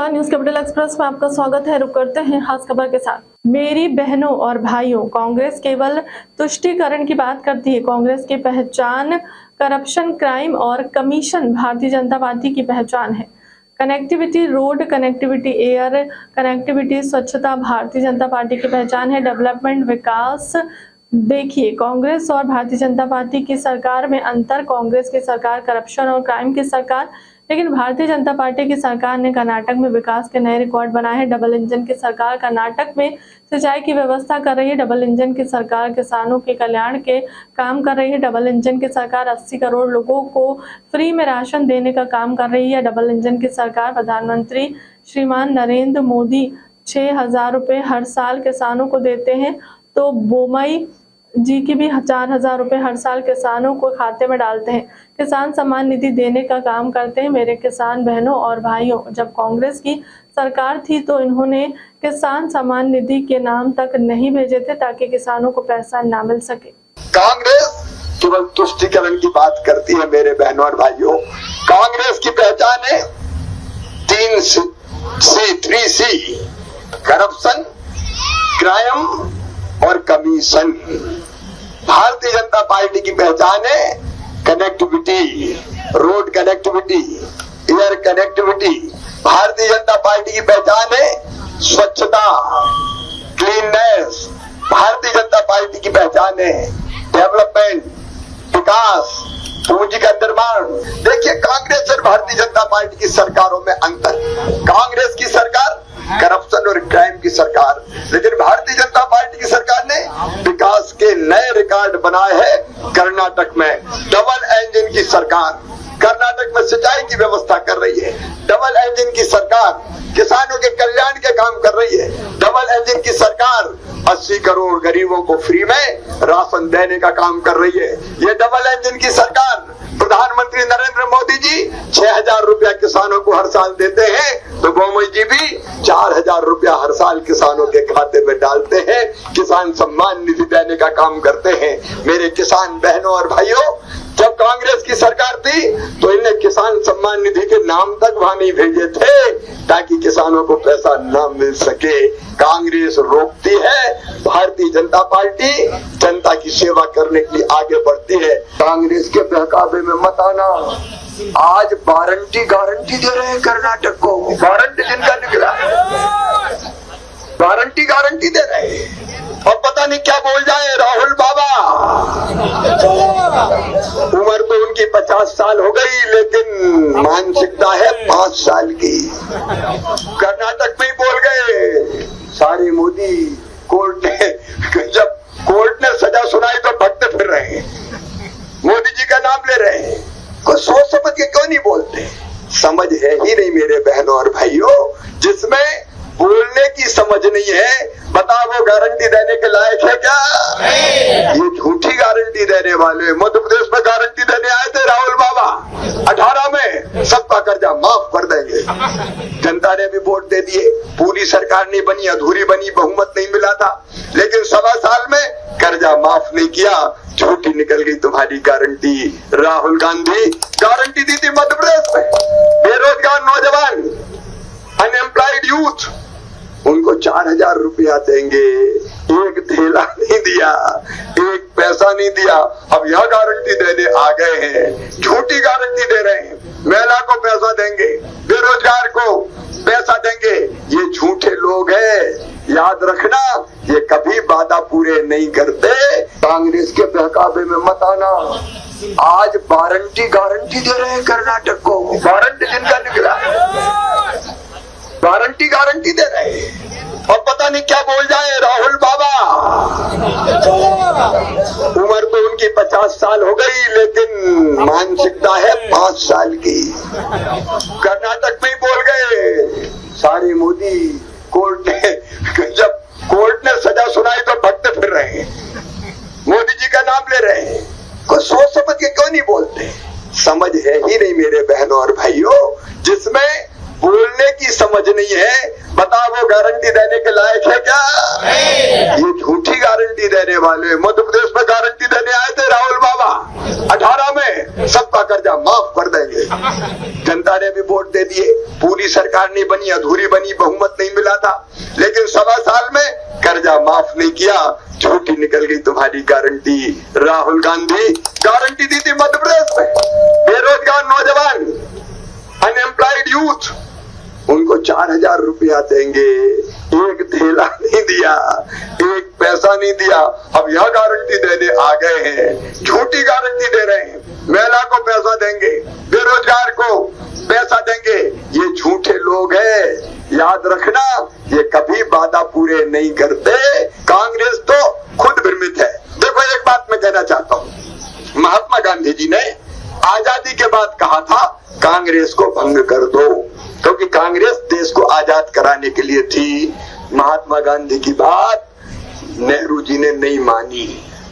नमस्कार, news capital express में आपका स्वागत है। रुक करते हैं खास खबर के साथ। मेरी बहनों और भाइयों, कांग्रेस केवल तुष्टीकरण की बात करती है। कांग्रेस की पहचान करप्शन, क्राइम और कमीशन भारतीय जनता पार्टी की पहचान है। Connectivity road, connectivity air, connectivity स्वच्छता भारतीय जनता पार्टी की पहचान है। डेवलपमेंट, विकास। देखिए, कांग्रेस और भारतीय जनता पार्टी की सरकार में अंतर। कांग्रेस की सरकार करप्शन और क्राइम की सरकार, लेकिन भारतीय जनता पार्टी की सरकार ने कर्नाटक में विकास के नए रिकॉर्ड बनाए हैं। डबल इंजन की सरकार कर्नाटक में सिंचाई की व्यवस्था कर रही है। डबल इंजन की सरकार किसानों के कल्याण के काम कर रही है। डबल इंजन की सरकार 80 करोड़ लोगों को फ्री में राशन देने का काम कर रही है। डबल इंजन की सरकार प्रधानमंत्री श्रीमान नरेंद्र मोदी 6,000 रुपये हर साल किसानों को देते हैं, तो बोमई जी की भी 4,000 रुपये हर साल किसानों को खाते में डालते हैं। किसान सम्मान निधि देने का काम करते हैं। मेरे किसान बहनों और भाइयों, जब कांग्रेस की सरकार थी तो इन्होंने किसान सम्मान निधि के नाम तक नहीं भेजे थे ताकि किसानों को पैसा ना मिल सके। कांग्रेस केवल तुष्टीकरण की बात करती है। मेरे बहनों और भाइयों, कांग्रेस की पहचान है 3C, करप्शन, क्राइम और कमीशन। भारतीय जनता पार्टी की पहचान है connectivity road, connectivity air, connectivity. Bharatiya Janata party की पहचान है स्वच्छता, क्लीननेस। भारतीय जनता पार्टी की पहचान है डेवलपमेंट, विकास, पूंजी का निर्माण। देखिए, कांग्रेस और भारतीय जनता पार्टी की सरकारों में अंतर। कांग्रेस की सरकार करप्शन और क्राइम की सरकार, लेकिन भारतीय जनता पार्टी की सरकार ने विकास के नए रिकॉर्ड बनाए हैं। कर्नाटक में डबल इंजन की सरकार कर्नाटक में सिंचाई की व्यवस्था कर रही है। डबल इंजन की सरकार किसानों के कल्याण के काम कर रही है। डबल इंजन की सरकार 80 करोड़ गरीबों को फ्री में राशन देने का काम कर रही है। ये डबल इंजन की सरकार प्रधानमंत्री नरेंद्र मोदी जी 6,000 रुपया किसानों को हर साल देते हैं, तो बोमई जी भी 4,000 रुपया हर साल किसानों के खाते में डालते हैं। किसान सम्मान निधि देने का काम करते हैं। मेरे किसान बहनों और भाइयों, जब कांग्रेस की सरकार थी तो इन्हें किसान सम्मान निधि के नाम तक वहां नहीं भेजे थे ताकि किसानों को पैसा न मिल सके। कांग्रेस रोकती है, भारतीय जनता पार्टी जनता की सेवा करने के लिए आगे बढ़ती है। कांग्रेस के बहकावे में मत आना। आज वारंटी गारंटी दे रहे हैं कर्नाटक को। वारंटी जिनका निकला, वारंटी गारंटी दे रहे हैं और पता नहीं क्या बोल जाए राहुल बाबा। उम्र तो उनकी 50 साल हो गई, लेकिन मानसिकता है 5 साल की। कर्नाटक में ही बोल गए सारे मोदी। कोर्ट ने जब कोर्ट ने सजा सुनाई तो भटकते फिर रहे हैं, मोदी जी का नाम ले रहे हैं। कुछ सोच समझ के क्यों नहीं बोलते? समझ है ही नहीं मेरे बहनों और भाइयों। जिसमें बोलने की समझ नहीं है, बताओ वो गारंटी देने के लायक है क्या? ये झूठी गारंटी देने वाले। मध्य प्रदेश में गारंटी देने आए थे राहुल बाबा, 18 में सबका कर्जा माफ कर देंगे। जनता ने भी वोट दे दिए। पूरी सरकार नहीं बनी, अधूरी बनी, बहुमत नहीं मिला था, लेकिन 1.25 साल में कर्जा माफ नहीं किया। झूठी निकल गई तुम्हारी गारंटी। राहुल गांधी गारंटी दी थी मध्य प्रदेश में, बेरोजगार नौजवान, अनएम्प्लॉयड यूथ, उनको 4,000 रुपया देंगे। एक थैला नहीं दिया, एक पैसा नहीं दिया। अब यह गारंटी देने आ गए हैं, झूठी गारंटी दे रहे हैं। महिला को पैसा देंगे, बेरोजगार को पैसा देंगे। ये झूठे लोग हैं, याद रखना। ये कभी वादा पूरे नहीं करते। कांग्रेस के बहकावे में मत आना। आज वारंटी गारंटी दे रहे हैं कर्नाटक को। वारंटी जिनका निकला, वारंटी गारंटी दे रहे हैं और पता नहीं क्या बोल जाए राहुल बाबा। उम्र तो उनकी 50 साल हो गई, लेकिन मानसिकता है 5 साल की। कर्नाटक में ही बोल गए सारे मोदी। कोर्ट ने जब कोर्ट ने सजा सुनाई तो भटकते फिर रहे हैं, मोदी जी का नाम ले रहे हैं। कुछ सोच समझ के क्यों नहीं बोलते? समझ है ही नहीं मेरे बहनों और भाइयों। जिसमें बोलने की समझ नहीं है, बताओ वो गारंटी देने के लायक है क्या? ये झूठी गारंटी देने वाले। मध्य प्रदेश में गारंटी देने आए थे राहुल बाबा, 18 में सबका कर्जा माफ कर देंगे। जनता ने भी वोट दे दिए, पूरी सरकार नहीं बनी, अधूरी बनी, बहुमत नहीं मिला था, लेकिन 1.25 साल में कर्जा माफ नहीं किया, झूठी निकल गई तुम्हारी गारंटी। राहुल गांधी गारंटी दी थी मध्य प्रदेश में, बेरोजगार नौजवान, अनएम्प्लॉयड यूथ, उनको 4,000 रुपया देंगे, एक थैला नहीं दिया, एक पैसा नहीं दिया। अब यह गारंटी देने आ गए हैं, झूठी गारंटी दे रहे हैं, महिला को पैसा देंगे, बेरोजगार को पैसा देंगे। ये झूठे लोग हैं, याद रखना, ये कभी वादा पूरे नहीं करते। कांग्रेस तो खुद भ्रमित है। देखो एक बात मैं कहना चाहता हूँ, महात्मा गांधी जी ने आजादी के बाद कहा था कांग्रेस को भंग कर दो, क्योंकि कांग्रेस देश को आजाद कराने के लिए थी। महात्मा गांधी की बात नेहरू जी ने नहीं मानी,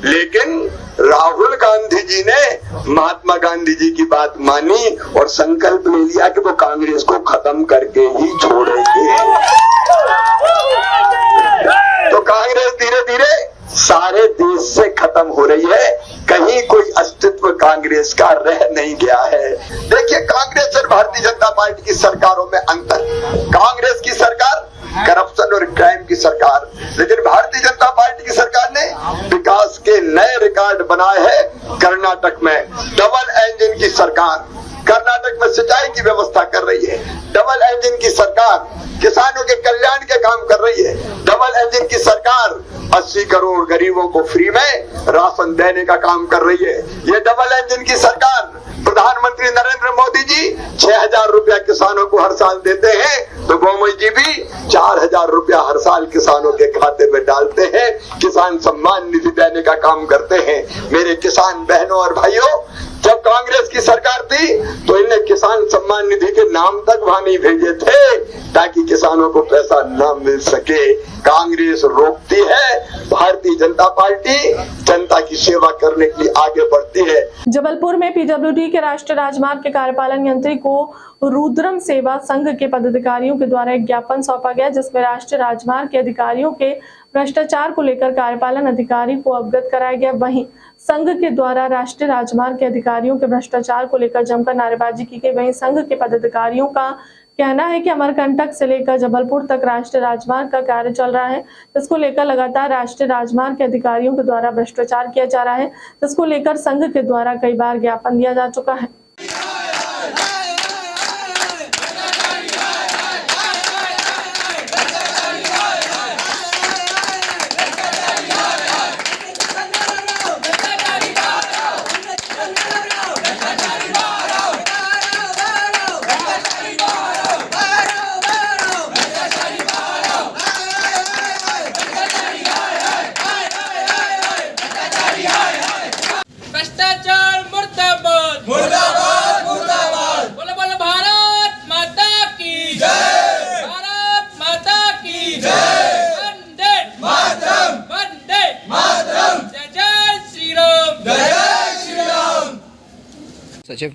लेकिन राहुल गांधी जी ने महात्मा गांधी जी की बात मानी और संकल्प ले लिया कि वो कांग्रेस को खत्म करके ही छोड़ेंगे। तो कांग्रेस धीरे धीरे सारे देश से खत्म हो रही है, कहीं कोई अस्तित्व कांग्रेस का रह नहीं गया है। देखिए कांग्रेस और भारतीय जनता पार्टी की सरकारों में अंतर, कांग्रेस की सरकार करप्शन और क्राइम की सरकार, लेकिन भारतीय जनता पार्टी की सरकार ने विकास के नए रिकॉर्ड बनाए हैं। कर्नाटक में डबल इंजन की सरकार, कर्नाटक में सिंचाई की व्यवस्था कर रही है, डबल इंजन की सरकार किसानों के कल्याण के काम कर रही है, डबल इंजन की सरकार 80 करोड़ गरीबों को फ्री में राशन देने का काम कर रही है। ये डबल इंजन की सरकार प्रधानमंत्री नरेंद्र मोदी जी 6,000 रुपया किसानों को हर साल देते हैं, तो गोमई जी भी 4,000 रुपया हर साल किसानों के खाते में डालते हैं, किसान सम्मान निधि देने का काम करते हैं। मेरे किसान बहनों और भाइयों, जब कांग्रेस की सरकार थी तो इन्हें किसान सम्मान निधि के नाम तक वहां नहीं भेजे थे ताकि किसानों को पैसा न मिल सके। कांग्रेस रोकती है, भारतीय जनता पार्टी जनता की सेवा करने के लिए आगे बढ़ती है। जबलपुर में पीडब्ल्यूडी के राष्ट्रीय राजमार्ग के कार्यपालन यंत्री को रुद्रम सेवा संघ के पदाधिकारियों के द्वारा एक ज्ञापन सौंपा गया, जिसमें राष्ट्रीय राजमार्ग के अधिकारियों के भ्रष्टाचार को लेकर कार्यपालन अधिकारी को अवगत कराया गया। वहीं संघ के द्वारा राष्ट्रीय राजमार्ग के अधिकारियों के भ्रष्टाचार को लेकर जमकर नारेबाजी की गई। वहीं संघ के पदाधिकारियों का कहना है कि अमरकंटक से लेकर जबलपुर तक राष्ट्रीय राजमार्ग का कार्य चल रहा है, जिसको लेकर लगातार राष्ट्रीय राजमार्ग के अधिकारियों के द्वारा भ्रष्टाचार किया जा रहा है, जिसको लेकर संघ के द्वारा कई बार ज्ञापन दिया जा चुका है। सचिव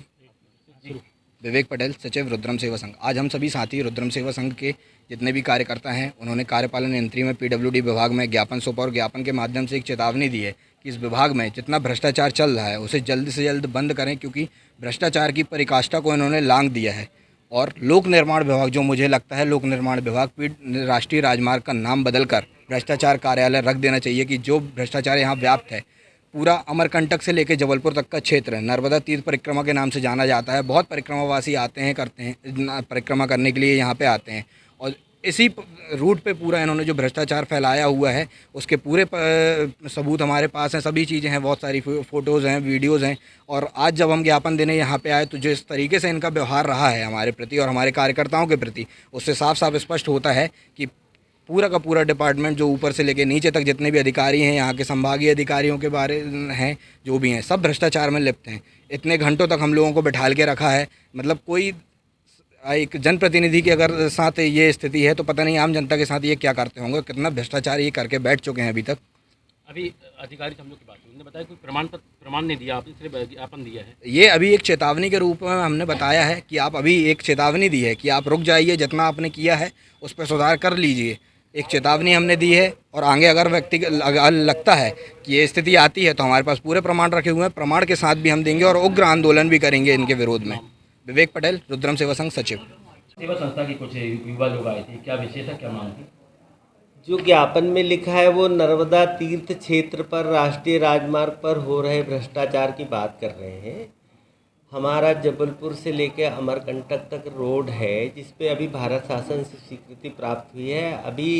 विवेक पटेल, सचिव रुद्रम सेवा संघ। आज हम सभी साथी रुद्रम सेवा संघ के जितने भी कार्यकर्ता हैं, उन्होंने कार्यपालन यंत्री में पीडब्ल्यूडी विभाग में ज्ञापन सौंपा और ज्ञापन के माध्यम से एक चेतावनी दी है कि इस विभाग में जितना भ्रष्टाचार चल रहा है उसे जल्द से जल्द बंद करें, क्योंकि भ्रष्टाचार की पराकाष्ठा को इन्होंने लांघ दिया है। और लोक निर्माण विभाग, जो मुझे लगता है लोक निर्माण विभाग राष्ट्रीय राजमार्ग का नाम बदलकर भ्रष्टाचार कार्यालय रख देना चाहिए, कि जो भ्रष्टाचार यहाँ व्याप्त है पूरा अमरकंटक से लेकर जबलपुर तक का क्षेत्र है, नर्मदा तीर्थ परिक्रमा के नाम से जाना जाता है। बहुत परिक्रमावासी आते हैं, करते हैं, परिक्रमा करने के लिए यहाँ पे आते हैं, और इसी रूट पे पूरा इन्होंने जो भ्रष्टाचार फैलाया हुआ है उसके पूरे सबूत हमारे पास हैं, सभी चीज़ें हैं, बहुत सारी फ़ोटोज़ हैं, वीडियोज़ हैं। और आज जब हम ज्ञापन देने यहाँ पे आए तो जिस तरीके से इनका व्यवहार रहा है हमारे प्रति और हमारे कार्यकर्ताओं के प्रति, उससे साफ साफ स्पष्ट होता है कि पूरा का पूरा डिपार्टमेंट, जो ऊपर से लेकर नीचे तक जितने भी अधिकारी हैं, यहाँ के संभागीय अधिकारियों के बारे हैं जो भी हैं, सब भ्रष्टाचार में लिप्त हैं। इतने घंटों तक हम लोगों को बैठाल के रखा है। मतलब कोई एक जनप्रतिनिधि के अगर साथ ये स्थिति है तो पता नहीं आम जनता के साथ ये क्या करते होंगे, कितना भ्रष्टाचार ये करके बैठ चुके हैं अभी तक। अभी अधिकारी से हम लोग की बात हुई, उन्होंने बताया कोई प्रमाण नहीं दिया, आपने सिर्फ ज्ञापन दिया है। ये अभी एक चेतावनी के रूप में हमने बताया है कि आप अभी एक चेतावनी दी है कि आप रुक जाइए, जितना आपने किया है उस पर सुधार कर लीजिए। एक चेतावनी हमने दी है, और आगे अगर व्यक्ति लगता है कि ये स्थिति आती है तो हमारे पास पूरे प्रमाण रखे हुए हैं, प्रमाण के साथ भी हम देंगे और उग्र आंदोलन भी करेंगे इनके विरोध में। विवेक पटेल, रुद्रम सेवा संघ सचिव। सेवा संस्था के कुछ युवा लोग आए थे, क्या विषय था, क्या मांग थी? जो ज्ञापन में लिखा है वो नर्मदा तीर्थ क्षेत्र पर राष्ट्रीय राजमार्ग पर हो रहे भ्रष्टाचार की बात कर रहे हैं। हमारा जबलपुर से लेकर अमरकंटक तक रोड है जिस पे अभी भारत शासन से स्वीकृति प्राप्त हुई है। अभी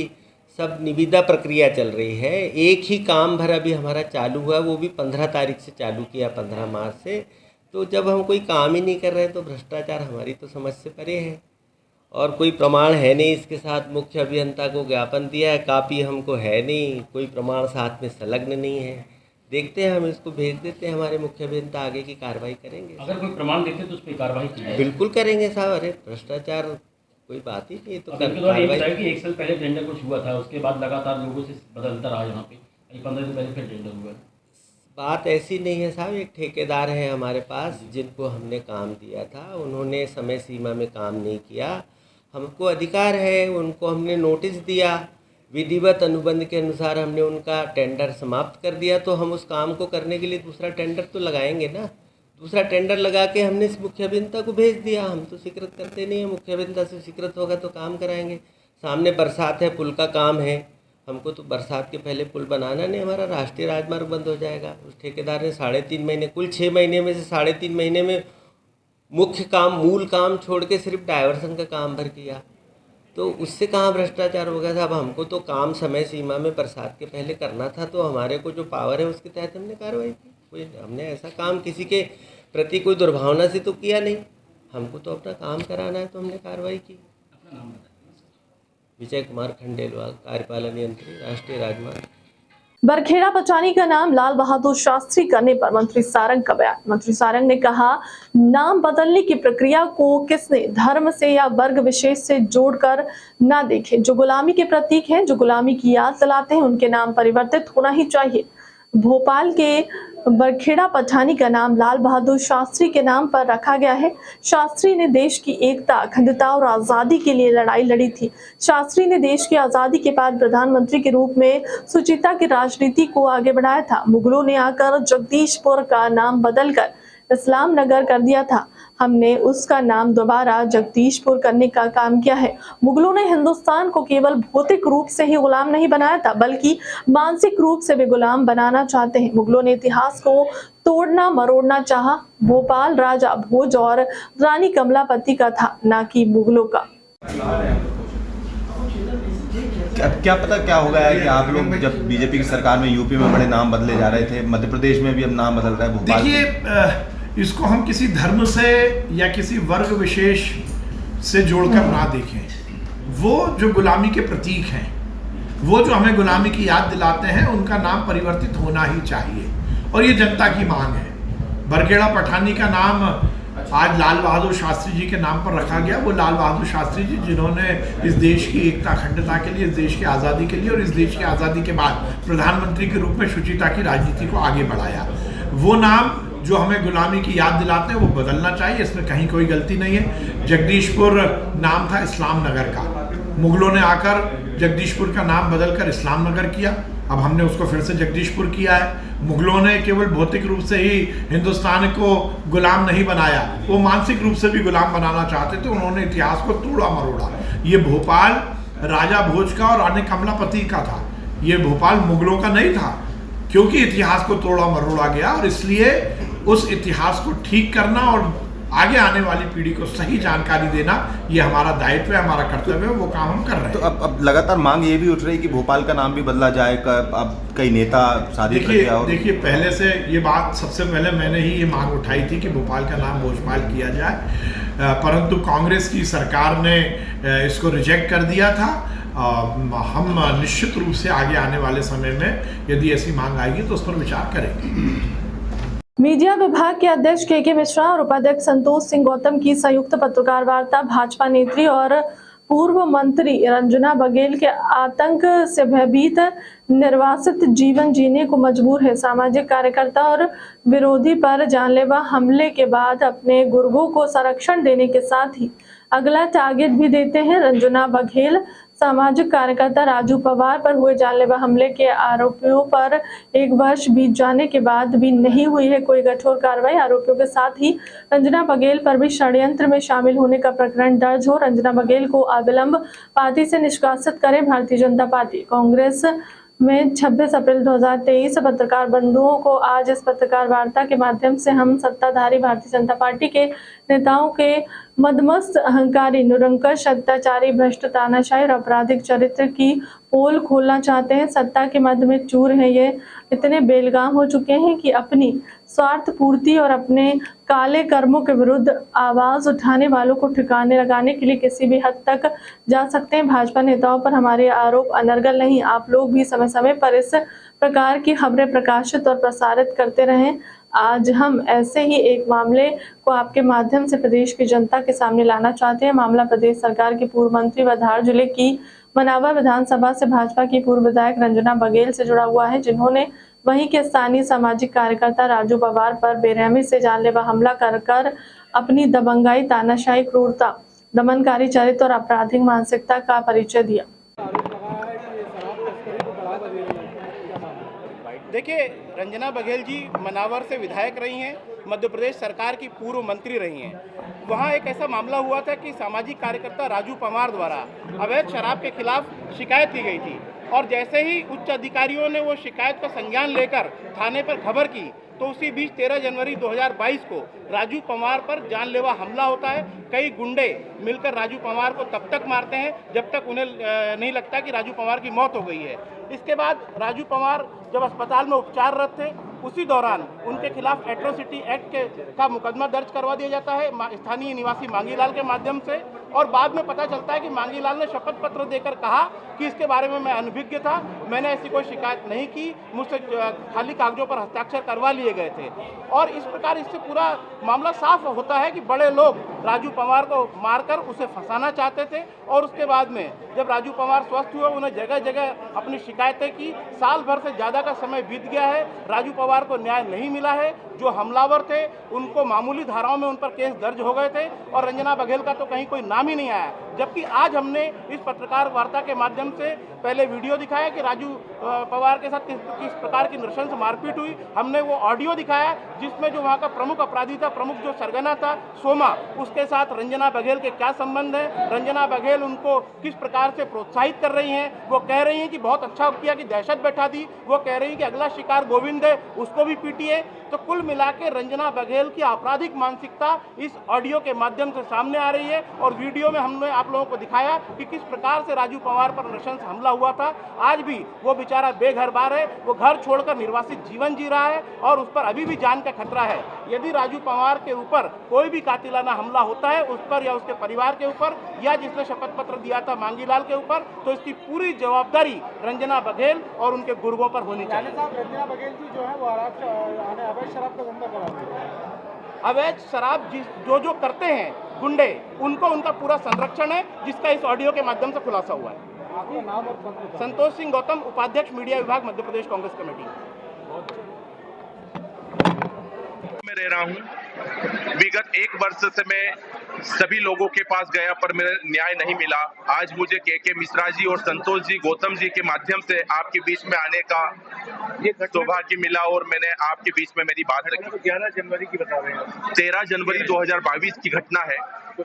सब निविदा प्रक्रिया चल रही है। एक ही काम भर अभी हमारा चालू हुआ, वो भी 15 तारीख से चालू किया, 15 मार्च से। तो जब हम कोई काम ही नहीं कर रहे तो भ्रष्टाचार हमारी तो समझ से परे है और कोई प्रमाण है नहीं। इसके साथ मुख्य अभियंता को ज्ञापन दिया है, कापी हमको है नहीं, कोई प्रमाण साथ में संलग्न नहीं है। देखते हैं, हम इसको भेज देते हैं, हमारे मुख्य अभियंता आगे की कार्रवाई करेंगे। अगर कोई प्रमाण देते तो उस पर कार्रवाई की जाए। बिल्कुल करेंगे साहब, अरे भ्रष्टाचार कोई बात ही नहीं, तो इनके द्वारा ये बताया कि 1 साल पहले टेंडर कुछ हुआ था, उसके बाद लगातार लोगों से बदलता रहा यहाँ पे, 15 दिन पहले फिर टेंडर हुआ। बात ऐसी नहीं है साहब। एक ठेकेदार है हमारे पास जिनको हमने काम दिया था, उन्होंने समय सीमा में काम नहीं किया। हमको अधिकार है, उनको हमने नोटिस दिया, विधिवत अनुबंध के अनुसार हमने उनका टेंडर समाप्त कर दिया। तो हम उस काम को करने के लिए दूसरा टेंडर तो लगाएंगे ना। दूसरा टेंडर लगा के हमने इस मुख्य अभियंता को भेज दिया। हम तो स्वीकृत करते नहीं है, मुख्य अभियंता से स्वीकृत होगा तो काम कराएंगे। सामने बरसात है, पुल का काम है, हमको तो बरसात के पहले पुल बनाना नहीं, हमारा राष्ट्रीय राजमार्ग बंद हो जाएगा। उस ठेकेदार ने 3.5 महीने, कुल 6 महीने में से 3.5 महीने में मुख्य काम, मूल काम छोड़ के सिर्फ डायवर्सन का काम भर किया। तो उससे कहाँ भ्रष्टाचार होगा साहब। हमको तो काम समय सीमा में बरसात के पहले करना था, तो हमारे को जो पावर है उसके तहत हमने कार्रवाई की। कोई हमने ऐसा काम किसी के प्रति कोई दुर्भावना से तो किया नहीं। हमको तो अपना काम कराना है, तो हमने कार्रवाई की। विजय कुमार खंडेलवाल, कार्यपालन यंत्री, राष्ट्रीय राजमार्ग। बरखेड़ा पचानी का नाम लाल बहादुर शास्त्री करने पर मंत्री सारंग का बयान। मंत्री सारंग ने कहा, नाम बदलने की प्रक्रिया को किसने धर्म से या वर्ग विशेष से जोड़कर ना देखे। जो गुलामी के प्रतीक हैं, जो गुलामी की याद दिलाते हैं, उनके नाम परिवर्तित होना ही चाहिए। भोपाल के बरखेड़ा पठानी का नाम लाल बहादुर शास्त्री के नाम पर रखा गया है। शास्त्री ने देश की एकता, अखंडता और आजादी के लिए लड़ाई लड़ी थी। शास्त्री ने देश की आजादी के बाद प्रधानमंत्री के रूप में सुचिता की राजनीति को आगे बढ़ाया था। मुगलों ने आकर जगदीशपुर का नाम बदलकर इस्लाम नगर कर दिया था। हमने उसका नाम दोबारा जगदीशपुर करने का काम किया है। मुगलों ने हिंदुस्तान को केवल भौतिक रूप से ही गुलाम नहीं बनाया था, बल्कि मानसिक रूप से भी गुलाम बनाना चाहते हैं। मुगलों ने इतिहास को तोड़ना मरोड़ना चाहा। भोपाल राजा भोज और रानी कमलापति का था, ना कि मुगलों का। क्या पता क्या होगा है कि आप लोग जब बीजेपी की सरकार में यूपी में बड़े नाम बदले जा रहे थे, मध्य प्रदेश में भी अब नाम बदल रहा है। भोपाल देखिए, इसको हम किसी धर्म से या किसी वर्ग विशेष से जोड़कर ना देखें। वो जो गुलामी के प्रतीक हैं, वो जो हमें गुलामी की याद दिलाते हैं, उनका नाम परिवर्तित होना ही चाहिए और ये जनता की मांग है। बरखेड़ा पठानी का नाम आज लाल बहादुर शास्त्री जी के नाम पर रखा गया। वो लाल बहादुर शास्त्री जी जिन्होंने इस देश की एकता, अखंडता के लिए, इस देश की आज़ादी के लिए और इस देश की आज़ादी के बाद प्रधानमंत्री के रूप में शुचिता की राजनीति को आगे बढ़ाया। वो नाम जो हमें गुलामी की याद दिलाते हैं वो बदलना चाहिए, इसमें कहीं कोई गलती नहीं है। जगदीशपुर नाम था इस्लाम नगर का, मुगलों ने आकर जगदीशपुर का नाम बदलकर इस्लाम नगर किया। अब हमने उसको फिर से जगदीशपुर किया है। मुगलों ने केवल भौतिक रूप से ही हिंदुस्तान को गुलाम नहीं बनाया, वो मानसिक रूप से भी गुलाम बनाना चाहते थे। उन्होंने इतिहास को तोड़ा मरोड़ा। ये भोपाल राजा भोज का और रानी कमलापति का था, ये भोपाल मुगलों का नहीं था, क्योंकि इतिहास को तोड़ा मरोड़ा गया। और इसलिए उस इतिहास को ठीक करना और आगे आने वाली पीढ़ी को सही जानकारी देना, ये हमारा दायित्व है, हमारा कर्तव्य है, वो काम हम कर रहे हैं। तो अब लगातार मांग ये भी उठ रही है कि भोपाल का नाम भी बदला जाए। अब कई नेता शादी देखिए, पहले से ये बात, सबसे पहले मैंने ही ये मांग उठाई थी कि भोपाल का नाम भोजपाल किया जाए, परंतु कांग्रेस की सरकार ने इसको रिजेक्ट कर दिया था। हम निश्चित रूप से आगे आने वाले समय में यदि ऐसी मांग आएगी तो उस पर विचार करेंगे। मीडिया विभाग के अध्यक्ष के मिश्रा और उपाध्यक्ष संतोष सिंह गौतम की संयुक्त पत्रकार वार्ता। भाजपा नेत्री और पूर्व मंत्री रंजना बघेल के आतंक से भयभीत निर्वासित जीवन जीने को मजबूर है। सामाजिक कार्यकर्ता और विरोधी पर जानलेवा हमले के बाद अपने गुर्गों को संरक्षण देने के साथ ही अगला टारगेट भी देते हैं। रंजना बघेल सामाजिक कार्यकर्ता राजू पवार पर हुए जानलेवा हमले के आरोपियों पर 1 वर्ष बीत जाने के बाद भी नहीं हुई है कोई कठोर कार्रवाई। आरोपियों के साथ ही रंजना बघेल पर भी षड्यंत्र में शामिल होने का प्रकरण दर्ज हो। रंजना बघेल को अविलंब पार्टी से निष्कासित करे भारतीय जनता पार्टी। कांग्रेस में 26 अप्रैल 2023 पत्रकार बंधुओं को आज इस पत्रकार वार्ता के माध्यम से हम सत्ताधारी भारतीय जनता पार्टी के नेताओं के मदमस्त, अहंकारी, निरंकुश, अत्याचारी, भ्रष्ट, तानाशाही और आपराधिक चरित्र की पोल खोलना चाहते हैं। सत्ता के मद में चूर हैं ये, इतने बेलगाम हो चुके हैं कि अपनी स्वार्थ पूर्ति और अपने काले कर्मों के विरुद्ध आवाज उठाने वालों को ठिकाने लगाने के लिए किसी भी हद तक जा सकते हैं। भाजपा नेताओं पर हमारे आरोप अनर्गल नहीं, आप लोग भी समय समय पर इस प्रकार की खबरें प्रकाशित और प्रसारित करते रहें। आज हम ऐसे ही एक मामले को आपके माध्यम से प्रदेश की जनता के सामने लाना चाहते हैं। मामला प्रदेश सरकार के पूर्व मंत्री व धार जिले की मनावर विधानसभा से भाजपा की पूर्व विधायक रंजना बघेल से जुड़ा हुआ है, जिन्होंने वहीं के स्थानीय सामाजिक कार्यकर्ता राजू पवार पर बेरहमी से जानलेवा हमला कर अपनी दबंगाई, तानाशाही, क्रूरता, दमनकारी चरित्र और आपराधिक मानसिकता का परिचय दिया। देखिए, रंजना बघेल जी मनावर से विधायक रही हैं, मध्य प्रदेश सरकार की पूर्व मंत्री रही हैं। वहाँ एक ऐसा मामला हुआ था कि सामाजिक कार्यकर्ता राजू पवार द्वारा अवैध शराब के खिलाफ शिकायत की गई थी और जैसे ही उच्च अधिकारियों ने वो शिकायत का संज्ञान लेकर थाने पर खबर की तो उसी बीच 13 जनवरी 2022 को राजू पवार पर जानलेवा हमला होता है। कई गुंडे मिलकर राजू पवार को तब तक मारते हैं जब तक उन्हें नहीं लगता कि राजू पवार की मौत हो गई है। इसके बाद राजू पवार जब अस्पताल में उपचाररत थे उसी दौरान उनके खिलाफ एट्रोसिटी एक्ट का मुकदमा दर्ज करवा दिया जाता है स्थानीय निवासी मांगीलाल के माध्यम से और बाद में पता चलता है कि मांगीलाल ने शपथ पत्र देकर कहा कि इसके बारे में मैं अनभिज्ञ था, मैंने ऐसी कोई शिकायत नहीं की, मुझसे खाली कागजों पर हस्ताक्षर करवा लिए गए थे। और इस प्रकार इससे पूरा मामला साफ होता है कि बड़े लोग राजू पवार को मारकर उसे फंसाना चाहते थे और उसके बाद में जब राजू पवार स्वस्थ हुए उन्हें जगह जगह अपनी शिकायतें की। साल भर से ज़्यादा का समय बीत गया है, राजू पवार को न्याय नहीं मिला है। जो हमलावर थे उनको मामूली धाराओं में उन पर केस दर्ज हो गए थे और रंजना बघेल का तो कहीं कोई नाम ही नहीं आया। जबकि आज हमने इस पत्रकार वार्ता के माध्यम से पहले वीडियो दिखाया कि राजू पवार के साथ किस प्रकार की नृशंस मारपीट हुई। हमने वो ऑडियो दिखाया जिसमें जो वहाँ का प्रमुख अपराधी था, प्रमुख जो सरगना था सोमा, उसके साथ रंजना बघेल के क्या संबंध है, रंजना बघेल उनको किस प्रकार से प्रोत्साहित कर रही हैं। वो कह रही हैं कि बहुत अच्छा किया कि दहशत बैठा दी, वो कह रही हैं कि अगला शिकार गोविंद है उसको भी पीटिए। तो कुल मिला के रंजना बघेल की आपराधिक मानसिकता इस ऑडियो के माध्यम से सामने आ रही है और वीडियो में हमने आप लोगों को दिखाया कि किस प्रकार से राजू पवार पर नृशंस हमला हुआ था। आज भी वो बेचारा बेघर बार है, वो घर छोड़कर निर्वासित जीवन जी रहा है और उस पर अभी भी जान का खतरा है। यदि राजू पवार के ऊपर कोई भी कातिलाना हमला होता है उस पर या उसके परिवार के ऊपर या जिसने शपथ पत्र दिया था मांगीलाल के ऊपर, तो इसकी पूरी जवाबदारी रंजना बघेल और उनके गुर्गों पर होनी चाहिए। रंजना बघेल जी जो है वो अवैध शराब का धंधा करा रही है। अवैध शराब जो करते हैं गुंडे, उनको उनका पूरा संरक्षण है जिसका इस ऑडियो के माध्यम से खुलासा हुआ है। आपका नाम और संतोष सिंह गौतम, उपाध्यक्ष मीडिया विभाग, मध्य प्रदेश कांग्रेस कमेटी। मैं रह रहा हूं, विगत 1 वर्ष से मैं सभी लोगों के पास गया पर मेरा न्याय नहीं मिला। आज मुझे के मिश्रा जी और संतोष जी गौतम जी के माध्यम से आपके बीच में आने का सौभाग्य मिला और मैंने आपके बीच में मेरी बात रखी। 11 जनवरी की बता रहे हैं, 13 जनवरी 2022 की घटना है। तो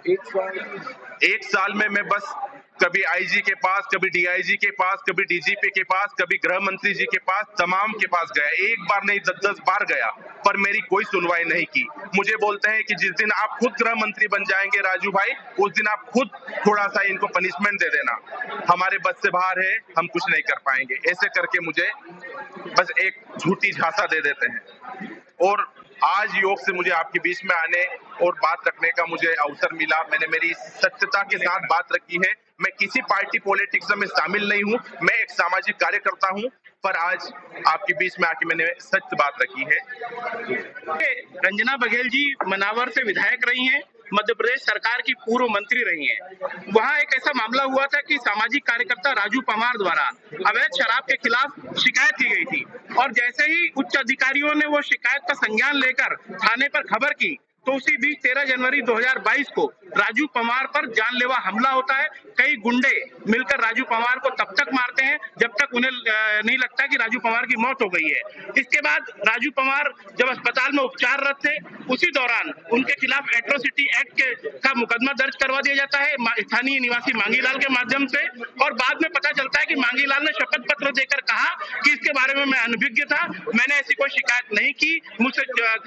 1 साल में मैं बस कभी आईजी के पास, कभी डीआईजी के पास, कभी डीजीपी के पास, कभी गृह मंत्री जी के पास, तमाम के पास गया। 1 बार नहीं 10-10 बार गया पर मेरी कोई सुनवाई नहीं की। मुझे बोलते हैं कि जिस दिन आप खुद गृह मंत्री बन जाएंगे राजू भाई, उस दिन आप खुद थोड़ा सा इनको पनिशमेंट दे देना, हमारे बस से बाहर है, हम कुछ नहीं कर पाएंगे। ऐसे करके मुझे बस एक झूठी झांसा दे देते हैं। और आज योग से मुझे आपके बीच में आने और बात रखने का मुझे अवसर मिला। मैंने मेरी सत्यता के साथ बात रखी है। मैं किसी पार्टी पॉलिटिक्स में शामिल नहीं हूं, मैं एक सामाजिक कार्यकर्ता हूं, पर आज आपके बीच में आके मैंने सत्य बात रखी है। रंजना बघेल जी मनावर से विधायक रही हैं, मध्य प्रदेश सरकार की पूर्व मंत्री रही हैं। वहाँ एक ऐसा मामला हुआ था कि सामाजिक कार्यकर्ता राजू पवार द्वारा अवैध शराब के खिलाफ शिकायत की गई थी और जैसे ही उच्च अधिकारियों ने वो शिकायत का संज्ञान लेकर थाने पर खबर की तो उसी बीच 13 जनवरी 2022 को राजू पवार पर जानलेवा हमला होता है। कई गुंडे मिलकर राजू पवार को तब तक मारते हैं जब तक उन्हें नहीं लगता कि राजू पवार की मौत हो गई है। इसके बाद राजू पवार जब अस्पताल में उपचाररत थे, उसी दौरान उनके खिलाफ एट्रोसिटी एक्ट का मुकदमा दर्ज करवा दिया जाता है स्थानीय निवासी मांगीलाल के माध्यम से। और बाद में पता चलता है कि मांगीलाल ने शपथ पत्र देकर कहा कि इसके बारे में मैं अनभिज्ञ था, मैंने ऐसी कोई शिकायत नहीं की, मुझसे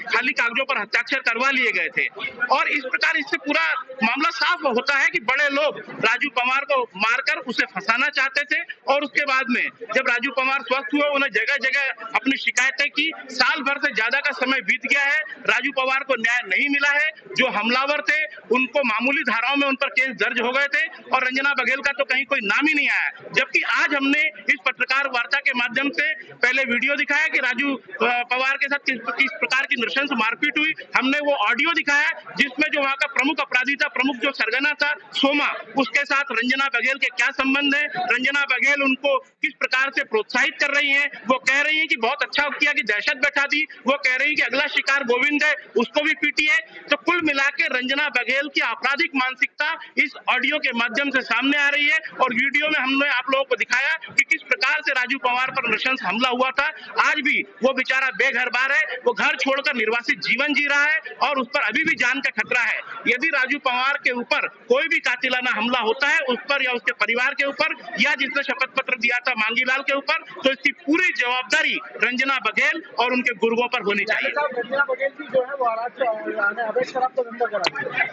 खाली कागजों पर हस्ताक्षर करवा लिए गए थे। और इस प्रकार इससे पूरा मामला साफ होता है कि बड़े लोग राजू पवार को मारकर उसे फंसाना चाहते थे। और उसके बाद में जब राजू पवार स्वस्थ हुए, उन्हें जगह जगह अपनी शिकायतें की। साल भर से ज्यादा का समय बीत गया है, राजू पवार को न्याय नहीं मिला है। जो हमलावर थे उनको मामूली धाराओं में उन पर केस दर्ज हो गए थे और रंजना बघेल का तो कहीं कोई नाम ही नहीं आया। जबकि आज हमने इस पत्रकार वार्ता के माध्यम से पहले वीडियो दिखाया कि राजू पवार के साथ किस प्रकार की नृशंस मारपीट हुई। हमने वो ऑडियो दिखाया जिसमें जो वहाँ का प्रमुख अपराधी था, प्रमुख जो सरगना था सोमा, उसके साथ रंजना बघेल के क्या संबंध है, रंजना बघेल उनको किस प्रकार से प्रोत्साहित कर रही है। वो कह रही है कि बहुत अच्छा किया कि दहशत बैठा दी, वो कह रही है कि अगला शिकार गोविंद है, उसको भी पीटी है। तो कुल मिला के रंजना बघेल की आपराधिक मानसिकता इस ऑडियो के माध्यम से सामने आ रही है। और वीडियो में हमने आप लोगों को दिखाया कि किस प्रकार से राजू पवार पर नृशंस हमला हुआ था। आज भी वो बेचारा बेघर बार है, वो घर छोड़कर निर्वासित जीवन जी रहा है और उस पर अभी भी जान का खतरा है। यदि राजू पवार के ऊपर कोई भी कातिलाना हमला होता है, उस पर या उसके परिवार के ऊपर या जिसने शपथ पत्र दिया था मांगीलाल के ऊपर, तो इसकी पूरी जवाबदारी रंजना बघेल और उनके गुर्गों पर होनी चाहिए। रंजना बघेल की जो है वो अवैध शराब का धंधा कराती है।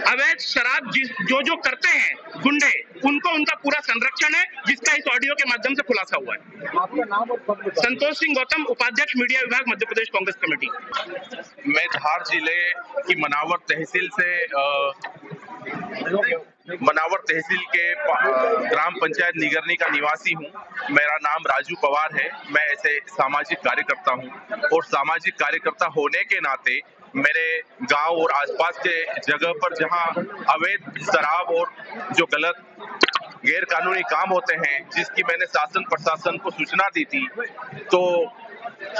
अवैध शराब जो करते हैं गुंडे, उनको उनका पूरा संरक्षण है, जिसका इस ऑडियो के माध्यम से खुलासा हुआ है। आपका नाम और पद बताइए। संतोष सिंह गौतम, उपाध्यक्ष मीडिया विभाग, मध्य प्रदेश कांग्रेस कमेटी। मैं धार जिले की मनावर तहसील के ग्राम पंचायत निगरनी का निवासी हूं। मेरा नाम राजू पवार है। मैं ऐसे सामाजिक कार्यकर्ता हूं और सामाजिक कार्यकर्ता होने के नाते मेरे गांव और आसपास के जगह पर जहां अवैध शराब और जो गलत गैर कानूनी काम होते हैं, जिसकी मैंने शासन प्रशासन को सूचना दी थी, तो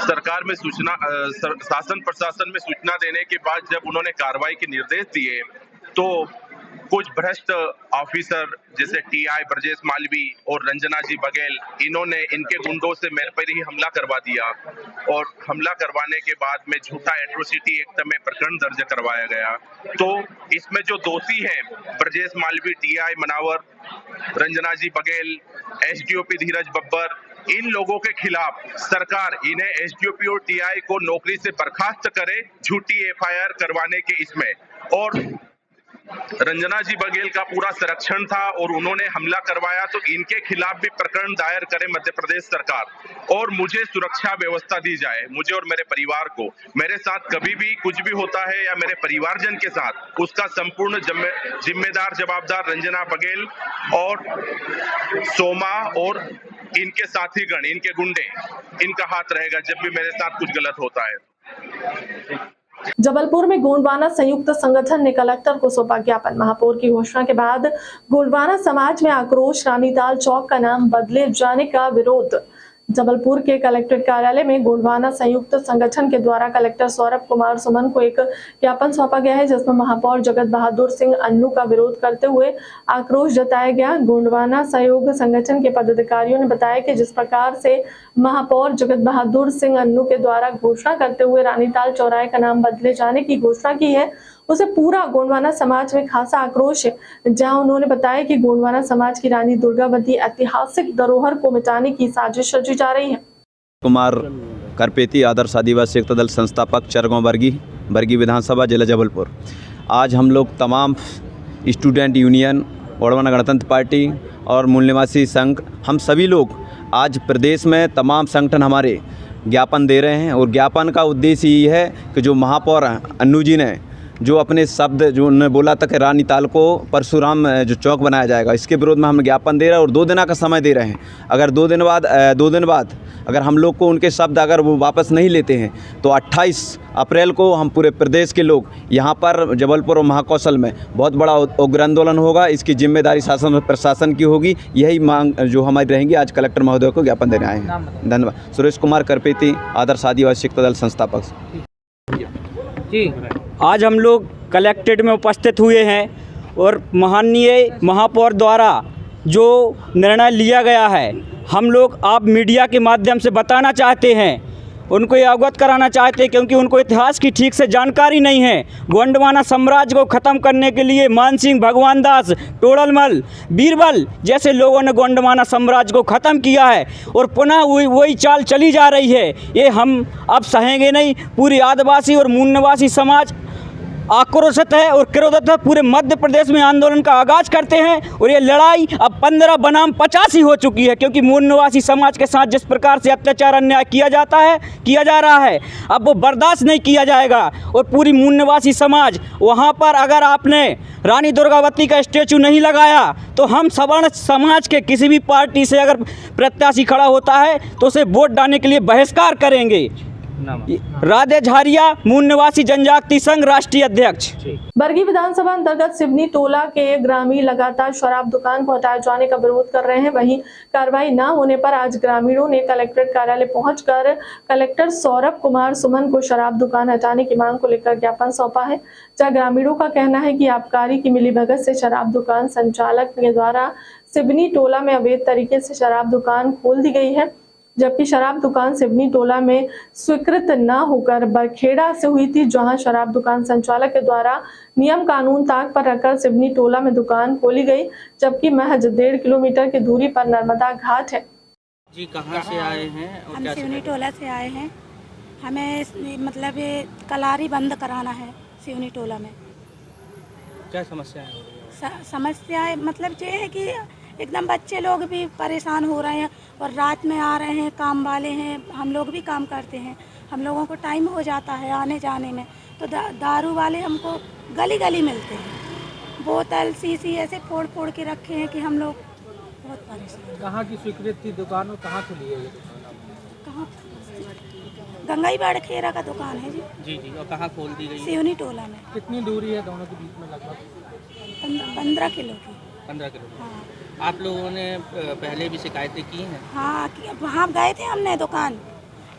सरकार में शासन प्रशासन में सूचना देने के बाद जब उन्होंने कार्रवाई के निर्देश दिए, तो कुछ भ्रष्ट ऑफिसर जैसे टीआई ब्रजेश मालवी और रंजना जी बघेल, इन्होंने इनके गुंडों से मेरे पर ही हमला करवा दिया। और हमला करवाने के बाद में झूठा एट्रोसिटी एक्ट में प्रकरण दर्ज करवाया गया। तो इसमें जो दोषी हैं ब्रजेश मालवी, टीआई मनावर, रंजना जी बघेल, एसडीओपी धीरज बब्बर, इन लोगों के खिलाफ सरकार इन्हें एसडीओपी और टीआई को नौकरी से बर्खास्त करे, झूठी एफआईआर करवाने के इसमें। और रंजना जी बघेल का पूरा संरक्षण था और उन्होंने हमला करवाया, तो इनके खिलाफ भी प्रकरण दायर करे मध्य प्रदेश सरकार और मुझे सुरक्षा व्यवस्था दी जाए, मुझे और मेरे परिवार को। मेरे साथ कभी भी कुछ भी होता है या मेरे परिवारजन के साथ, उसका संपूर्ण जिम्मेदार जवाबदार रंजना बघेल और सोमा और इनके साथीगण, इनके गुंडे, इनका हाथ रहेगा जब भी मेरे साथ कुछ गलत होता है। जबलपुर में गोंडवाना संयुक्त संगठन ने कलेक्टर को सौंपा ज्ञापन। महापौर की घोषणा के बाद गोंडवाना समाज में आक्रोश, रानीताल चौक का नाम बदले जाने का विरोध। जबलपुर के कलेक्ट्रेट कार्यालय में गोंडवाना संयुक्त संगठन के द्वारा कलेक्टर सौरभ कुमार सुमन को एक ज्ञापन सौंपा गया है, जिसमें महापौर जगत बहादुर सिंह अन्नू का विरोध करते हुए आक्रोश जताया गया। गोंडवाना सहयोग संगठन के पदाधिकारियों ने बताया कि जिस प्रकार से महापौर जगत बहादुर सिंह अन्नू के द्वारा घोषणा करते हुए रानीताल चौराहे का नाम बदले जाने की घोषणा की है, उसे पूरा गोंडवाना समाज में खासा आक्रोश है। जहां उन्होंने बताया कि गोंडवाना समाज की रानी दुर्गावती ऐतिहासिक धरोहर को मिटाने की साजिश रची जा रही है। कुमार करपेती, आदर्श आदिवासी एकता दल संस्थापक, चरगांव बरगी विधानसभा, जिला जबलपुर। आज हम लोग तमाम स्टूडेंट यूनियन, गोंडवाना गणतंत्र पार्टी और मूल निवासी संघ, हम सभी लोग आज प्रदेश में तमाम संगठन हमारे ज्ञापन दे रहे हैं। और ज्ञापन का उद्देश्य ये है कि जो महापौर अन्नू जी ने जो अपने शब्द जो उन्होंने बोला था कि रानीताल को परशुराम जो चौक बनाया जाएगा, इसके विरोध में हम ज्ञापन दे रहे हैं और 2 दिन का समय दे रहे हैं। अगर 2 दिन बाद अगर हम लोग को उनके शब्द अगर वो वापस नहीं लेते हैं, तो 28 अप्रैल को हम पूरे प्रदेश के लोग यहाँ पर जबलपुर और महाकौशल में बहुत बड़ा उग्र आंदोलन होगा। इसकी जिम्मेदारी शासन और प्रशासन की होगी। यही मांग जो हमारी रहेंगी। आज कलेक्टर महोदय को ज्ञापन देने आए हैं। धन्यवाद। सुरेश कुमार करपेती, आदर्श आदिवासी एकता दल संस्थापक। जी, आज हम लोग कलेक्ट्रेट में उपस्थित हुए हैं और माननीय महापौर द्वारा जो निर्णय लिया गया है, हम लोग आप मीडिया के माध्यम से बताना चाहते हैं, उनको ये अवगत कराना चाहते हैं, क्योंकि उनको इतिहास की ठीक से जानकारी नहीं है। गोंडवाना साम्राज्य को ख़त्म करने के लिए मानसिंह, भगवान दास, टोडरमल, बीरबल जैसे लोगों ने गोंडवाना साम्राज्य को ख़त्म किया है और पुनः वही चाल चली जा रही है। ये हम अब सहेंगे नहीं। पूरी आदिवासी और मूल निवासी समाज आक्रोशित है और क्रोधित है। पूरे मध्य प्रदेश में आंदोलन का आगाज करते हैं और ये लड़ाई अब 15 बनाम 85 हो चुकी है, क्योंकि मूल निवासी समाज के साथ जिस प्रकार से अत्याचार अन्याय किया जा रहा है, अब वो बर्दाश्त नहीं किया जाएगा। और पूरी मूल निवासी समाज वहाँ पर, अगर आपने रानी दुर्गावती का स्टैचू नहीं लगाया तो हम सवर्ण समाज के किसी भी पार्टी से अगर प्रत्याशी खड़ा होता है तो उसे वोट डालने के लिए बहिष्कार करेंगे। राधे झारिया, मूल निवासी जनजाति संघ राष्ट्रीय अध्यक्ष। बरगी विधानसभा अंतर्गत सिवनी टोला के ग्रामीण लगातार शराब दुकान को हटाए जाने का विरोध कर रहे हैं। वहीं कार्रवाई न होने पर आज ग्रामीणों ने कलेक्ट्रेट कार्यालय पहुंचकर कलेक्टर सौरभ कुमार सुमन को शराब दुकान हटाने की मांग को लेकर ज्ञापन सौंपा है। जहां ग्रामीणों का कहना है कि आबकारी की मिलीभगत से शराब दुकान संचालक के द्वारा सिवनी टोला में अवैध तरीके से शराब दुकान खोल दी गई है, जबकि शराब दुकान सिवनी टोला में स्वीकृत न होकर बरखेड़ा से हुई थी, जहां शराब दुकान संचालक के द्वारा नियम कानून ताक पर रखकर सिवनी टोला में दुकान खोली गई, जबकि महज 1.5 किलोमीटर की दूरी पर नर्मदा घाट है। जी, कहां से आए हैं? हम सिवनी टोला से आए हैं। हमें मतलब ये कलारी बंद कराना है सिवनी टोला में। क्या समस्या है? समस्या मतलब ये है कि एकदम बच्चे लोग भी परेशान हो रहे हैं और रात में आ रहे हैं, काम वाले हैं, हम लोग भी काम करते हैं, हम लोगों को टाइम हो जाता है आने जाने में, तो दारू वाले हमको गली गली मिलते हैं, बोतल शीशी ऐसे फोड़ फोड़ के रखे हैं कि हम लोग बहुत परेशान। कहाँ की स्वीकृत थी दुकान और कहाँ खुली है ये दुकान? कहाँ? गंगाई बड़खेड़ा का दुकान है जी। जी जी, और कहाँ खोल दी गई? सिवनी टोला में। कितनी दूरी है दोनों के बीच में? लगभग 15 किलो की। 15 किलो। हाँ। आप लोगों ने पहले भी शिकायतें की हैं? हाँ, वहाँ गए थे हमने दुकान,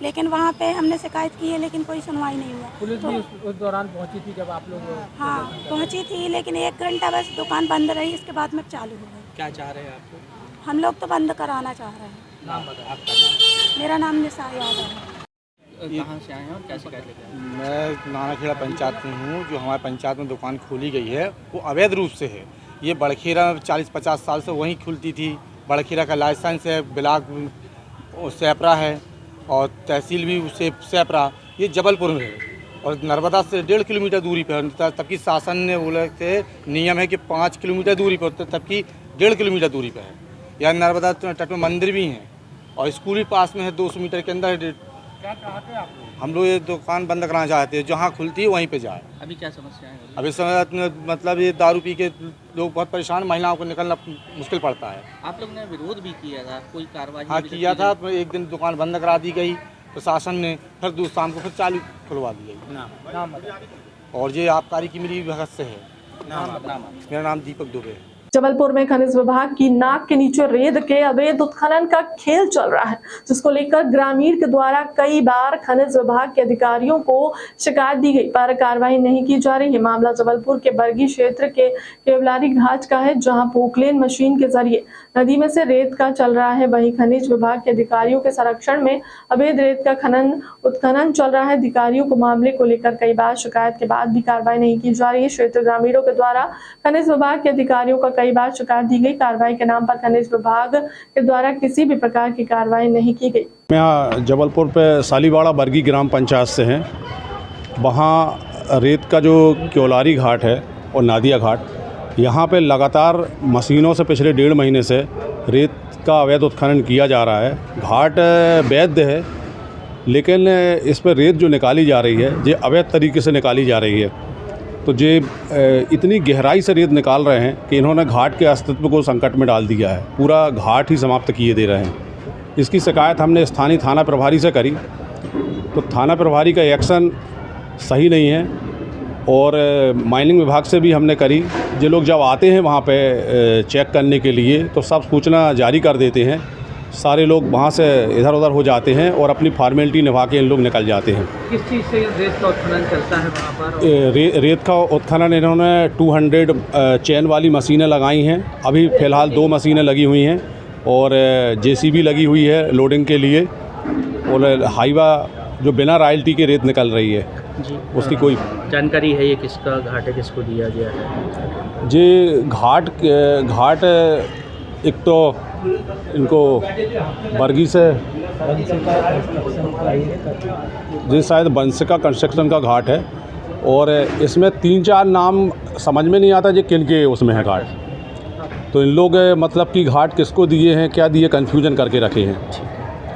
लेकिन वहाँ पे हमने शिकायत की है, लेकिन कोई सुनवाई नहीं हुआ। पुलिस भी उस दौरान पहुँची थी जब आप लोग? हाँ, पहुँची थी, लेकिन 1 घंटा बस दुकान बंद रही, इसके बाद में चालू हो गई। क्या चाह रहे हैं आप लोग? हम लोग तो बंद कराना चाह रहे हैं। नाम बताएं आपका। नाम? मेरा नाम निसार यादव है। कहाँ से आए हैं और क्या शिकायत लेकर आए हैं? मैं नानाखेड़ा पंचायत में हूँ। जो हमारे पंचायत में दुकान खोली गई है वो अवैध रूप से है। ये बड़खेड़ा 40-50 साल से वहीं खुलती थी। बड़खेड़ा का लाइसेंस है, ब्लॉक सेपरा है और तहसील भी सेपरा, ये जबलपुर में है और नर्मदा से 1.5 किलोमीटर दूरी पर। तब की शासन ने बोले थे नियम है कि 5 किलोमीटर दूरी पर, तब की 1.5 किलोमीटर दूरी पर है। यहाँ नर्मदा तट में मंदिर भी हैं और स्कूल भी पास में है, 200 मीटर के अंदर। क्या चाहते हैं आप लोग? हम लोग ये दुकान बंद कराना चाहते हैं, जहाँ खुलती है वहीं पे जाए। अभी क्या समस्या है? अभी समय मतलब ये दारू पी के लोग बहुत परेशान, महिलाओं को निकलना मुश्किल पड़ता है। आप लोग ने विरोध भी किया था, कोई कार्रवाई? हाँ किया था। एक दिन दुकान बंद करा दी गई प्रशासन ने, फिर शाम को फिर चालू खुलवा दी गई। नाम? और ये आबकारी की मिली भगत से है। मेरा नाम दीपक दुबे है। जबलपुर में खनिज विभाग की नाक के नीचे रेत के अवैध उत्खनन का खेल चल रहा है, जिसको लेकर ग्रामीण के द्वारा कई बार खनिज विभाग के अधिकारियों को शिकायत दी गई, पर कार्रवाई नहीं की जा रही है। मामला जबलपुर के बरगी क्षेत्र के केवलारी घाट का है, जहां पोकलेन मशीन के जरिए नदी में से रेत का चल रहा है। वहीं खनिज विभाग के अधिकारियों के संरक्षण में अवैध रेत का उत्खनन चल रहा है। अधिकारियों को मामले को लेकर कई बार शिकायत के बाद भी कार्रवाई नहीं की जा रही है। क्षेत्र ग्रामीणों के द्वारा खनिज विभाग के अधिकारियों का कई बार शिकायत दी गई, कार्रवाई के नाम पर खनिज विभाग के द्वारा किसी भी प्रकार की कार्रवाई नहीं की गई। मैं यहाँ जबलपुर पे सालीवाड़ा बरगी ग्राम पंचायत से हैं। वहाँ रेत का जो केवलारी घाट है और नादिया घाट, यहाँ पे लगातार मशीनों से पिछले 1.5 महीने से रेत का अवैध उत्खनन किया जा रहा है। घाट वैध है, लेकिन इस पर रेत जो निकाली जा रही है ये अवैध तरीके से निकाली जा रही है। तो ये इतनी गहराई से रेत निकाल रहे हैं कि इन्होंने घाट के अस्तित्व को संकट में डाल दिया है, पूरा घाट ही समाप्त किए दे रहे हैं। इसकी शिकायत हमने स्थानीय थाना प्रभारी से करी, तो थाना प्रभारी का एक्शन सही नहीं है और माइनिंग विभाग से भी हमने करी। ये लोग जब आते हैं वहाँ पे चेक करने के लिए तो सब सूचना जारी कर देते हैं सारे लोग वहाँ से इधर उधर हो जाते हैं और अपनी फॉर्मेलिटी निभा के इन लोग निकल जाते हैं। किस चीज़ से रेत का उत्खनन चलता है वहाँ पर? रेत का उत्खनन इन्होंने 200 चैन वाली मशीनें लगाई हैं। अभी फ़िलहाल 2 मशीनें लगी हुई हैं और जेसीबी लगी हुई है लोडिंग के लिए, और हाईवा जो बिना रॉयल्टी के रेत निकल रही है जी, उसकी कोई जानकारी है ये किसका घाट है, किसको दिया गया है? जी घाट एक तो इनको बरगी से जी शायद बंसिका कंस्ट्रक्शन का घाट है, और इसमें 3-4 नाम समझ में नहीं आता जी किन के उसमें है घाट। तो इन लोग मतलब कि घाट किसको दिए हैं, क्या दिए, कन्फ्यूजन करके रखे हैं।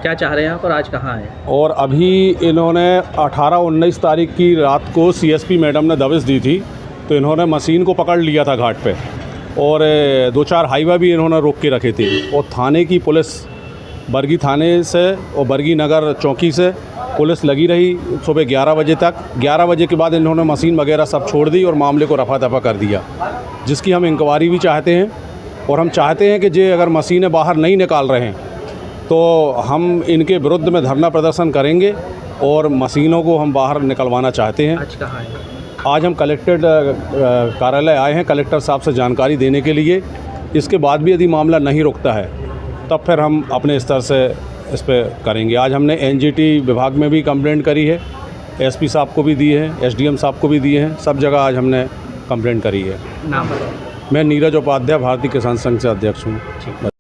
क्या चाह रहे हैं आप और आज कहाँ हैं? और अभी इन्होंने 18-19 तारीख की रात को सीएसपी मैडम ने दबिश दी थी, तो इन्होंने मशीन को पकड़ लिया था घाट पे, और 2-4 हाईवा भी इन्होंने रोक के रखे थे। और थाने की पुलिस, बरगी थाने से और बरगी नगर चौकी से पुलिस लगी रही सुबह 11 बजे तक। 11 बजे के बाद इन्होंने मशीन वगैरह सब छोड़ दी और मामले को रफा दफा कर दिया, जिसकी हम इंक्वायरी भी चाहते हैं। और हम चाहते हैं कि जे अगर मशीनें बाहर नहीं निकाल रहे हैं तो हम इनके विरुद्ध में धरना प्रदर्शन करेंगे और मशीनों को हम बाहर निकलवाना चाहते हैं। आज कहाँ हैं? आज हम कलेक्ट्रेट कार्यालय आए हैं कलेक्टर साहब से जानकारी देने के लिए। इसके बाद भी यदि मामला नहीं रुकता है तब फिर हम अपने स्तर से इस पर करेंगे। आज हमने एनजीटी विभाग में भी कंप्लेंट करी है, एसपी साहब को भी दी है, एसडीएम साहब को भी दिए हैं, सब जगह आज हमने कंप्लेंट करी है। नाम? मैं नीरज उपाध्याय, भारतीय किसान संघ से अध्यक्ष हूँ।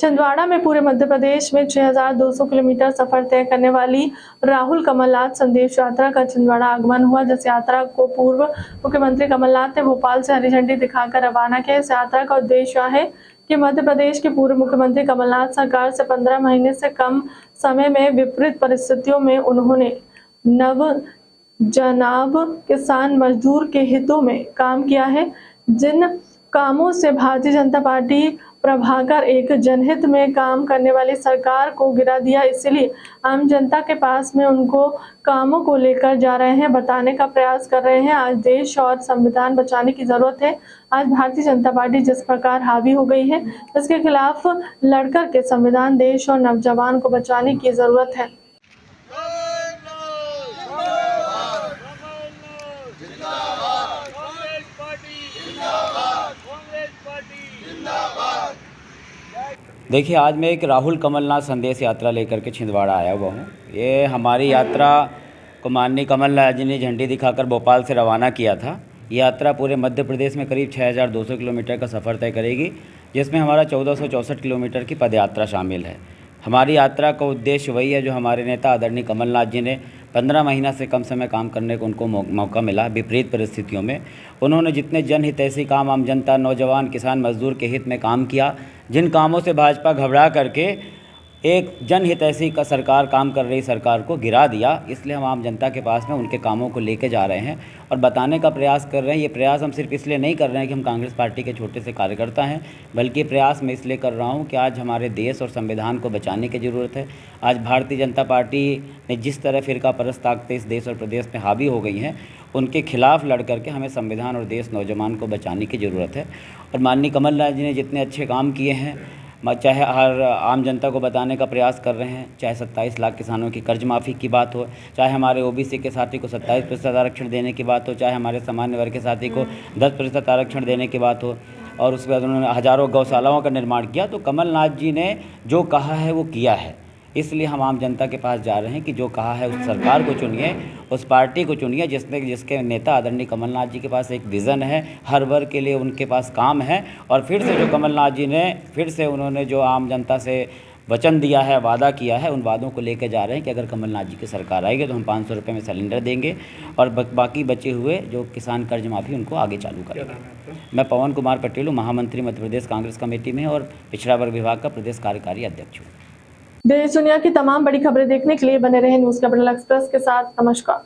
छिंदवाड़ा में पूरे मध्य प्रदेश में 6200 किलोमीटर सफर तय करने वाली राहुल कमलनाथ संदेश यात्रा का छिंदवाड़ा आगमन हुआ, जिस यात्रा को पूर्व मुख्यमंत्री कमलनाथ ने भोपाल से हरी झंडी दिखाकर रवाना किया। इस यात्रा का उद्देश्य है कि मध्य प्रदेश के पूर्व मुख्यमंत्री कमलनाथ सरकार से 15 महीने से कम समय में विपरीत परिस्थितियों में उन्होंने जनाब किसान मजदूर के हितों में काम किया है, जिन कामों से भारतीय जनता पार्टी प्रभाकर एक जनहित में काम करने वाली सरकार को गिरा दिया। इसलिए आम जनता के पास में उनको कामों को लेकर जा रहे हैं, बताने का प्रयास कर रहे हैं। आज देश और संविधान बचाने की जरूरत है। आज भारतीय जनता पार्टी जिस प्रकार हावी हो गई है, इसके खिलाफ लड़कर के संविधान, देश और नौजवान को बचाने की जरूरत है। देखिए, आज मैं एक राहुल कमलनाथ संदेश यात्रा लेकर के छिंदवाड़ा आया हुआ हूँ। ये हमारी यात्रा को माननीय कमलनाथ जी ने झंडी दिखाकर भोपाल से रवाना किया था। ये यात्रा पूरे मध्य प्रदेश में करीब 6200 किलोमीटर का सफ़र तय करेगी, जिसमें हमारा 1464 किलोमीटर की पदयात्रा शामिल है। हमारी यात्रा का उद्देश्य वही है जो हमारे नेता आदरणीय कमलनाथ जी ने 15 महीना से कम समय काम करने को उनको मौका मिला विपरीत परिस्थितियों में। उन्होंने जितने जनहितैषी काम आम जनता, नौजवान, किसान, मजदूर के हित में काम किया, जिन कामों से भाजपा घबरा करके एक जनहितैषी का सरकार काम कर रही सरकार को गिरा दिया, इसलिए हम आम जनता के पास में उनके कामों को लेके जा रहे हैं और बताने का प्रयास कर रहे हैं। ये प्रयास हम सिर्फ इसलिए नहीं कर रहे हैं कि हम कांग्रेस पार्टी के छोटे से कार्यकर्ता हैं, बल्कि प्रयास मैं इसलिए कर रहा हूं कि आज हमारे देश और संविधान को बचाने की ज़रूरत है। आज भारतीय जनता पार्टी ने जिस तरह फिरका परस्त ताकतें इस देश और प्रदेश में हावी हो गई हैं, उनके खिलाफ लड़ करके हमें संविधान और देश, नौजवान को बचाने की ज़रूरत है। और माननीय कमलनाथ जी ने जितने अच्छे काम किए हैं, चाहे हर आम जनता को बताने का प्रयास कर रहे हैं, चाहे 27 लाख किसानों की कर्ज माफ़ी की बात हो, चाहे हमारे ओबीसी के साथी को 27% आरक्षण देने की बात हो, चाहे हमारे सामान्य वर्ग के साथी को 10% आरक्षण देने की बात हो, और उसके बाद उन्होंने हज़ारों गौशालाओं का निर्माण किया। तो कमलनाथ जी ने जो कहा है वो किया है, इसलिए हम आम जनता के पास जा रहे हैं कि जो कहा है उस सरकार को चुनिए, उस पार्टी को चुनिए जिसके नेता आदरणीय कमलनाथ जी के पास एक विज़न है, हर वर्ग के लिए उनके पास काम है। और फिर से जो कमलनाथ जी ने उन्होंने जो आम जनता से वचन दिया है, वादा किया है, उन वादों को लेकर जा रहे हैं कि अगर कमलनाथ जी की सरकार आएगी तो हम 500 रुपये में सिलेंडर देंगे और बाकी बचे हुए जो किसान कर्ज माफ़ी उनको आगे चालू करेंगे। मैं पवन कुमार पटेल हूँ, महामंत्री मध्य प्रदेश कांग्रेस कमेटी में और पिछड़ा वर्ग विभाग का प्रदेश कार्यकारी अध्यक्ष हूँ। देश दुनिया की तमाम बड़ी खबरें देखने के लिए बने रहे न्यूज़ कैपिटल एक्सप्रेस के साथ। नमस्कार।